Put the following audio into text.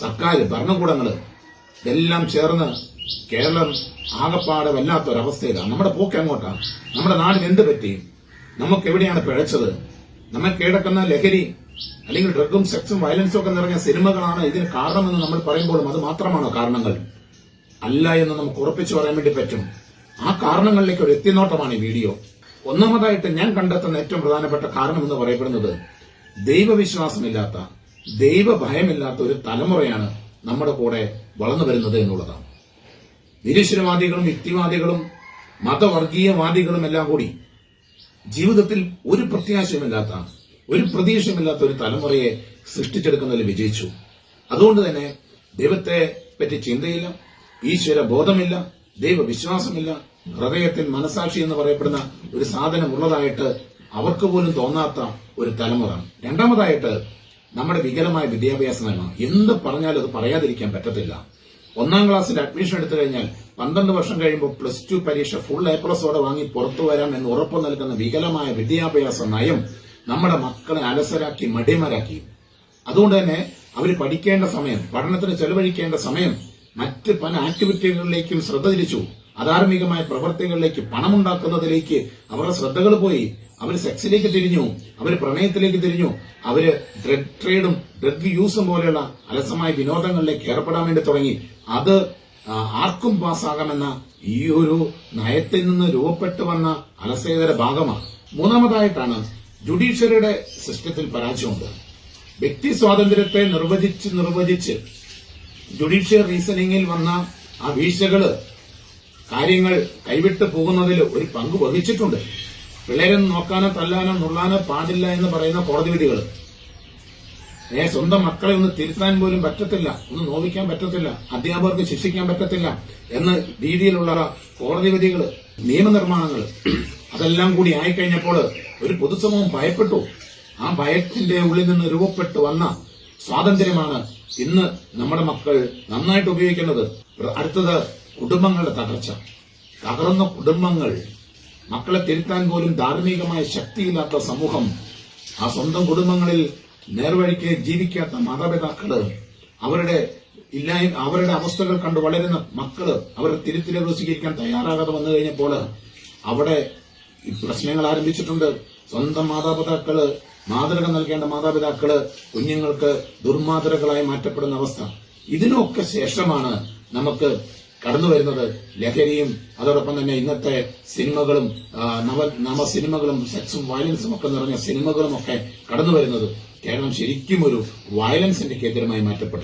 സർക്കാർ ഭരണകൂടങ്ങൾ ഇതെല്ലാം ചേർന്ന് കേരളം ആകപ്പാടെ വല്ലാത്തൊരവസ്ഥയിലാണ്. നമ്മുടെ പോക്ക് എങ്ങോട്ടാണ്? നമ്മുടെ നാടിന് എന്ത് പറ്റി? നമുക്ക് എവിടെയാണ് പിഴച്ചത്? നമ്മെ കീഴടക്കുന്ന ലഹരി അല്ലെങ്കിൽ ഡ്രഗും സെക്സും വയലൻസും ഒക്കെ നിറഞ്ഞ സിനിമകളാണ് ഇതിന് കാരണമെന്ന് നമ്മൾ പറയുമ്പോഴും അത് മാത്രമാണോ കാരണങ്ങൾ? അല്ല എന്ന് നമുക്ക് ഉറപ്പിച്ചു പറയാൻ വേണ്ടി പറ്റും. ആ കാരണങ്ങളിലേക്ക് ഒരു എത്തിനോട്ടമാണ് ഈ വീഡിയോ. ഒന്നാമതായിട്ട് ഞാൻ കണ്ടെത്തുന്ന ഏറ്റവും പ്രധാനപ്പെട്ട കാരണം എന്ന് പറയപ്പെടുന്നത് ദൈവവിശ്വാസമില്ലാത്ത, ദൈവഭയമില്ലാത്ത ഒരു തലമുറയാണ് നമ്മുടെ കൂടെ വളർന്നു വരുന്നത് എന്നുള്ളതാണ്. നിരീശ്വരവാദികളും യുക്തിവാദികളും മതവർഗീയവാദികളും എല്ലാം കൂടി ജീവിതത്തിൽ ഒരു പ്രത്യാശയുമില്ലാത്ത, ഒരു പ്രതീക്ഷയുമില്ലാത്ത ഒരു തലമുറയെ സൃഷ്ടിച്ചെടുക്കുന്നതിൽ വിജയിച്ചു. അതുകൊണ്ട് തന്നെ ദൈവത്തെ പറ്റി ചിന്തയില്ല, ഈശ്വര ബോധമില്ല, ദൈവവിശ്വാസമില്ല, ഹൃദയത്തിൽ മനസാക്ഷി എന്ന് പറയപ്പെടുന്ന ഒരു സാധനം ഉള്ളതായിട്ട് അവർക്ക് പോലും തോന്നാത്ത ഒരു തലമുറ. രണ്ടാമതായിട്ട് നമ്മുടെ വികലമായ വിദ്യാഭ്യാസ നന്മ. എന്ത് പറഞ്ഞാലും അത് പറയാതിരിക്കാൻ പറ്റത്തില്ല. 1ാം ക്ലാസ്സിൽ അഡ്മിഷൻ എടുത്തു കഴിഞ്ഞാൽ 12 വർഷം കഴിയുമ്പോൾ +2 പരീക്ഷ ഫുൾ A+ഓടെ വാങ്ങി പുറത്തു വരാം എന്ന് ഉറപ്പു നൽകുന്ന വികലമായ വിദ്യാഭ്യാസ നയം നമ്മുടെ മക്കളെ അലസരാക്കി, മടിമരാക്കി. അതുകൊണ്ട് തന്നെ അവർ പഠിക്കേണ്ട സമയം, പഠനത്തിന് ചെലവഴിക്കേണ്ട സമയം മറ്റ് പല ആക്ടിവിറ്റികളിലേക്കും ശ്രദ്ധ തിരിച്ചു. അധാർമികമായ പ്രവൃത്തികളിലേക്ക്, പണമുണ്ടാക്കുന്നതിലേക്ക് അവരുടെ ശ്രദ്ധകൾ പോയി. അവർ സെക്സിലേക്ക് തിരിഞ്ഞു, അവർ പ്രണയത്തിലേക്ക് തിരിഞ്ഞു, അവര് ഡ്രഗ് ട്രേഡും ഡ്രഗ് യൂസും പോലെയുള്ള അലസമായ വിനോദങ്ങളിലേക്ക് ഏർപ്പെടാൻ വേണ്ടി തുടങ്ങി. അത് ആർക്കും പാസ്സാകാമെന്ന ഈ ഒരു നയത്തിൽ നിന്ന് രൂപപ്പെട്ടു വന്ന അലസേതര ഭാഗമാണ്. മൂന്നാമതായിട്ടാണ് ജുഡീഷ്യറിയുടെ സിസ്റ്റത്തിൽ പരാജയമുണ്ട്. വ്യക്തി സ്വാതന്ത്ര്യത്തെ നിർവചിച്ച് ജുഡീഷ്യൽ റീസണിംഗിൽ വന്ന ആ വീഴ്ചകള് കാര്യങ്ങൾ കൈവിട്ടു പോകുന്നതിൽ ഒരു പങ്ക് വഹിച്ചിട്ടുണ്ട്. പിള്ളേരെ നോക്കാനോ തല്ലാനോ നുള്ളാനോ പാടില്ല എന്ന് പറയുന്ന കോടതി വിധികൾ, സ്വന്തം മക്കളെ ഒന്ന് തിരുത്താൻ പോലും പറ്റത്തില്ല, ഒന്ന് നോവിക്കാൻ പറ്റത്തില്ല, അധ്യാപകർക്ക് ശിക്ഷിക്കാൻ പറ്റത്തില്ല എന്ന രീതിയിലുള്ള കോടതി വിധികൾ, നിയമനിർമ്മാണങ്ങൾ, അതെല്ലാം കൂടി ആയിക്കഴിഞ്ഞപ്പോൾ ഒരു പൊതുസമൂഹം ഭയപ്പെട്ടു. ആ ഭയത്തിന്റെ ഉള്ളിൽ നിന്ന് രൂപപ്പെട്ടു വന്ന സ്വാതന്ത്ര്യമാണ് ഇന്ന് നമ്മുടെ മക്കൾ നന്നായിട്ട് ഉപയോഗിക്കുന്നത്. അടുത്തത് കുടുംബങ്ങളുടെ തകർച്ച. തകർന്ന കുടുംബങ്ങൾ, മക്കളെ തിരുത്താൻ പോലും ധാർമ്മികമായ ശക്തിയില്ലാത്ത സമൂഹം, ആ സ്വന്തം കുടുംബങ്ങളിൽ നേർവഴിക്ക് ജീവിക്കാത്ത മാതാപിതാക്കള്, അവരുടെ അവസ്ഥകൾ കണ്ട് വളരുന്ന മക്കള് അവരുടെ തിരുത്തലുകൾ സ്വീകരിക്കാൻ തയ്യാറാകാതെ വന്നു കഴിഞ്ഞപ്പോൾ അവിടെ പ്രശ്നങ്ങൾ ആരംഭിച്ചിട്ടുണ്ട്. സ്വന്തം മാതാപിതാക്കള്, മാതൃക നൽകേണ്ട മാതാപിതാക്കള് കുഞ്ഞുങ്ങൾക്ക് ദുർമാതൃകളായി മാറ്റപ്പെടുന്ന അവസ്ഥ. ഇതിനൊക്കെ ശേഷമാണ് നമുക്ക് കടന്നു വരുന്നത് ലഹരിയും അതോടൊപ്പം തന്നെ ഇന്നത്തെ സിനിമകളും, നവ സിനിമകളും, സെക്സും വയലൻസും ഒക്കെ നിറഞ്ഞ സിനിമകളും ഒക്കെ കടന്നു വരുന്നത്. കേരളം ശരിക്കും ഒരു വയലൻസിന്റെ കേന്ദ്രമായി മാറ്റപ്പെട്ടു.